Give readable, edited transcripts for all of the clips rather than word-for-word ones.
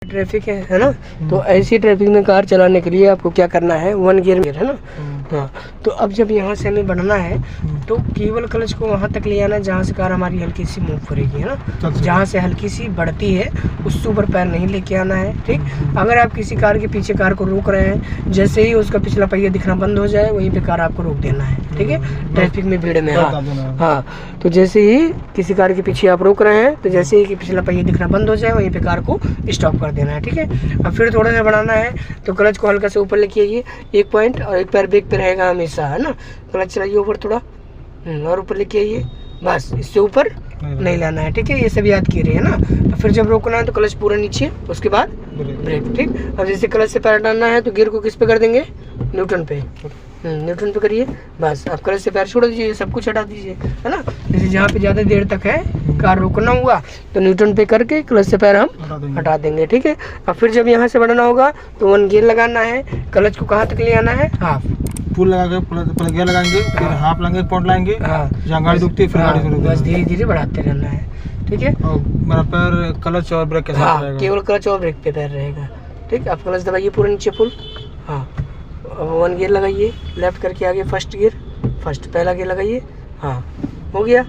Traffic है ना। तो ऐसी ट्रैफिक में कार चलाने के लिए आपको क्या करना है, 1 गियर में है ना। हाँ, तो अब जब यहाँ से हमें बढ़ना है तो केवल क्लच को वहाँ तक ले आना जहाँ से कार हमारी हल्की सी मूव करेगी, है ना। जहाँ से हल्की सी बढ़ती है उससे ऊपर पैर नहीं लेके आना है, ठीक। अगर आप किसी कार के पीछे कार को रोक रहे हैं, जैसे ही उसका पिछला पहिया दिखना बंद हो जाए वहीं पे कार आपको रोक देना है, ठीक है, ट्रैफिक में, भीड़ में। हाँ, तो जैसे ही किसी कार के पीछे आप रोक रहे हैं तो जैसे ही कि पिछला पहिया दिखना बंद हो जाए वहीं पे कार को स्टॉप कर देना है, ठीक है। अब फिर थोड़ा सा बढ़ाना है तो क्लच को हल्का से ऊपर लेके आइए, 1 पॉइंट, और एक पैर ब्रेक पे रहेगा हमेशा, है ना। क्लच चलाइए ऊपर थोड़ा और ऊपर लेके आइए, बस इससे ऊपर नहीं लाना है, ठीक है। ये सब याद किए रही है ना। फिर जब रोकना है तो क्लच पूरा नीचे, उसके बाद ब्रेक, ठीक। अब जैसे क्लच से पैर डालना है तो गियर को किस पे कर देंगे, न्यूट्रल पे, न्यूट्रल पे करिए, बस। आप क्लच से पैर छोड़ दीजिए, सब कुछ हटा दीजिए, है ना। जैसे जहाँ पे ज़्यादा देर तक है कार रोकना हुआ तो न्यूट्रल पे करके क्लच से पैर हम हटा देंगे, ठीक है। अब फिर जब यहाँ से बढ़ना होगा तो 1 गियर लगाना है, क्लच को कहाँ तक ले आना है, हाफ फुल लगा के पहले गियर लगाएंगे, फिर हाफ लाएंगे, पॉइंट लाएंगे, जहाँ गाड़ी रुकती है फिर गाड़ी शुरू, बस धीरे धीरे बढ़ाते रहना है, ठीक है। और मेरा पैर क्लच और ब्रेक के साथ रहेगा, केवल क्लच और ब्रेक पे पैर रहेगा, ठीक। आप क्लच दबाइए पूरा नीचे फुल, हाँ। 1 गियर लगाइए, लेफ्ट करके आगे फर्स्ट गियर, फर्स्ट पहला गियर लगाइए, हाँ, हो गया,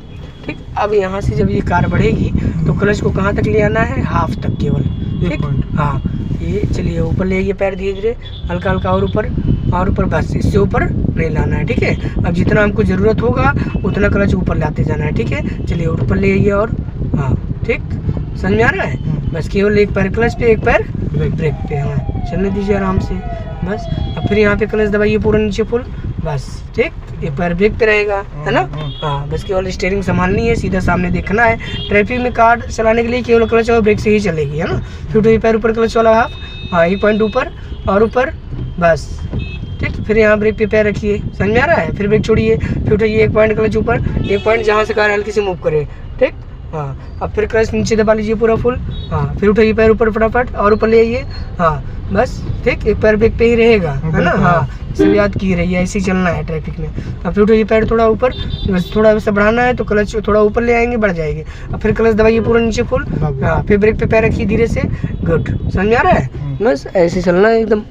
ठीक। अब यहाँ से जब ये कार बढ़ेगी तो क्लच को कहाँ तक ले आना है, हाफ तक केवल, ठीक। हाँ, ये चलिए ऊपर ले आइए पैर धीरे धीरे, हल्का हल्का और ऊपर, बस इससे ऊपर नहीं लाना है, ठीक है। अब जितना हमको ज़रूरत होगा उतना क्लच ऊपर लाते जाना है, ठीक है। चलिए ऊपर ले आइए और, हाँ, ठीक, समझ में आ रहा है। बस केवल एक पैर क्लच पे, एक पैर ब्रेक पे, हाँ, चलने दीजिए आराम से, बस। अब फिर यहाँ पे क्लच दबाइए पूरा नीचे फुल, बस, ठीक। एक पैर ब्रेक पे रहेगा, है ना। हाँ, बस केवल स्टीयरिंग संभालनी है, सीधा सामने देखना है। ट्रैफिक में कार चलाने के लिए केवल क्लच और ब्रेक से ही चलेगी, है ना। फिर तो ये पैर ऊपर क्लच वाला हाफ, हाँ, 1 पॉइंट ऊपर और ऊपर, बस, ठीक। फिर यहाँ ब्रेक पे पैर रखिए, समझ में आ रहा है। फिर ब्रेक छोड़िए, फिर उठाइए 1 पॉइंट क्लच ऊपर, 1 पॉइंट जहाँ से कार हल्की से मूव करे, ठीक। हाँ, अब फिर क्लच नीचे दबा लीजिए पूरा फुल, हाँ। फिर उठाइए पैर ऊपर फटाफट और ऊपर ले आइए, हाँ, बस, ठीक। एक पैर ब्रेक पे ही रहेगा, है ना। हाँ, सब याद की रही है, ऐसे ही चलना है ट्रैफिक में। अब फिर उठाइए पैर थोड़ा ऊपर, बस थोड़ा सा बढ़ाना है तो क्लच थोड़ा ऊपर ले आएंगे, बढ़ जाएगी। अब फिर क्लच दबाइए पूरा नीचे फुल, हाँ। फिर ब्रेक पे पैर रखिए धीरे से, गुड, समझ में आ रहा है। बस ऐसे चलना है एकदम।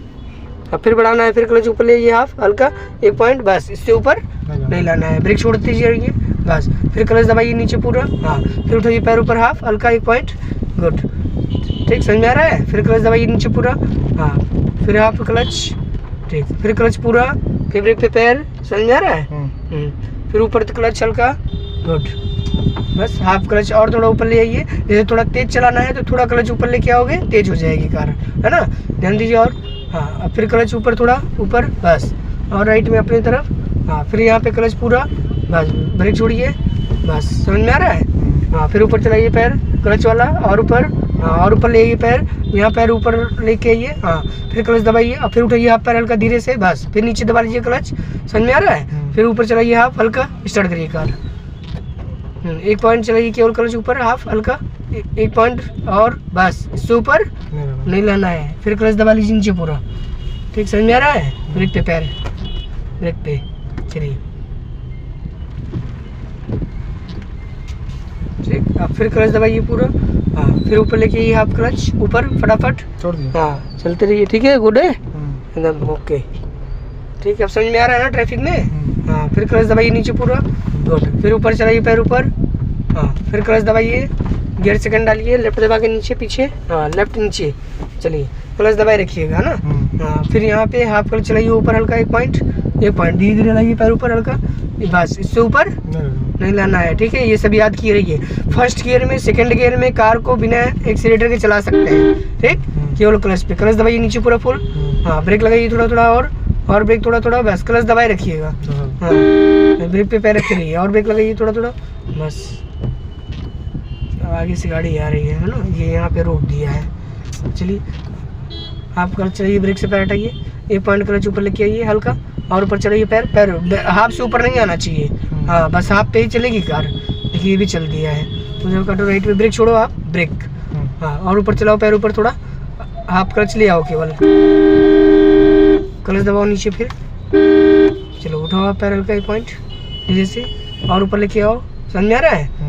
अब फिर बढ़ाना है, फिर क्लच ऊपर ले आइए हाफ हल्का, 1 पॉइंट, बस इससे ऊपर नहीं लाना है, ब्रेक छोड़ दीजिए, बस। फिर क्लच दबाइए नीचे पूरा, हाँ। फिर उठाइए पैर ऊपर हाफ हल्का, 1 पॉइंट, गुड, ठीक, समझ में आ रहा है। फिर क्लच दबाइए नीचे पूरा, हाँ। फिर हाफ क्लच, ठीक। फिर क्लच पूरा, फिर ब्रेक पे पैर, समझ में आ रहा है। फिर ऊपर क्लच हल्का, गुड, बस। हाफ क्लच और थोड़ा ऊपर ले आइए, जैसे थोड़ा तेज चलाना है तो थोड़ा क्लच ऊपर लेके आओगे, तेज हो जाएगी कार, है ना, ध्यान दीजिए। और हाँ, अब फिर क्लच ऊपर थोड़ा ऊपर, बस, और राइट में अपनी तरफ, हाँ। फिर यहाँ पे क्लच पूरा, बस, ब्रेक छोड़िए, बस, समझ में आ रहा है। हाँ, फिर ऊपर चलाइए पैर क्लच वाला और ऊपर, हाँ, और ऊपर ले आइए पैर, यहाँ पैर ऊपर लेके आइए, हाँ। फिर क्लच दबाइए और फिर उठाइए हाफ पैर हल्का धीरे से, बस। फिर नीचे दबा लीजिए क्लच, समझ में आ रहा है। फिर ऊपर चलाइए हाफ हल्का, स्टार्ट करिए कार, 1 पॉइंट चलाइए केवल क्लच ऊपर हाफ हल्का, 1 पॉइंट और, बस इससे ऊपर नहीं लाना है। फिर क्लच दबा लीजिए नीचे पूरा, ठीक, समझ में आ रहा है। ब्रेक पे पैर, ब्रेक पे, चलिए, ठीक। अब फिर क्लच दबाइए पूरा, हाँ। फिर ऊपर लेके आइए हाफ क्लच ऊपर फटाफट, छोड़ दिए, हाँ, चलते रहिए, ठीक है, गुड है एकदम, ओके, ठीक है। अब समझ में आ रहा है ना ट्रैफिक में, हाँ। फिर क्लच दबाइए नीचे पूरा, गुड। फिर ऊपर चलाइए पैर ऊपर, हाँ। फिर क्लच दबाइए, गियर सेकंड डालिए, लेफ्ट दबा के नीचे पीछे, हाँ, लेफ्ट नीचे, चलिए, क्लच दबाए रखिएगा ना, हाँ। फिर यहाँ पे हाफ क्लच चलाइए ऊपर हल्का, 1 पॉइंट, धीरे धीरे लाइए पैर ऊपर हल्का, बस इससे ऊपर नहीं लाना है, ठीक है। ये सब याद किए रहिए। फर्स्ट गियर में, सेकंड गियर में कार को बिना एक्सीलेटर के चला सकते हैं, ठीक। केवल क्लच पे, क्लच दबाइए नीचे पूरा फुल, हाँ। ब्रेक लगाइए थोड़ा थोड़ा और ब्रेक थोड़ा थोड़ा, बस। क्लच दबाए रखिएगा, हाँ। ब्रेक पे पैर रख रही है और ब्रेक लगाइए थोड़ा थोड़ा, बस। आगे से गाड़ी आ रही है ना, ये यहाँ पे रोक दिया है, चलिए। हाफ क्लच चलाइए, ब्रेक से पैर हटाइए, 1 पॉइंट क्लच ऊपर लेके आइए हल्का और ऊपर चलाइए पैर हाफ से ऊपर नहीं आना चाहिए, हाँ। बस हाफ पे ही चलेगी कार, देखिए ये भी चल दिया है। तो कटो राइट में, ब्रेक छोड़ो आप, ब्रेक, हाँ। और ऊपर चलाओ पैर ऊपर थोड़ा, हाफ क्लच ले आओ केवल, क्लच दबाओ नीचे, फिर चलो उठाओ आप पैर हल्का, 1 पॉइंट धीरे से और ऊपर लेके आओ, समझ में आ रहा है।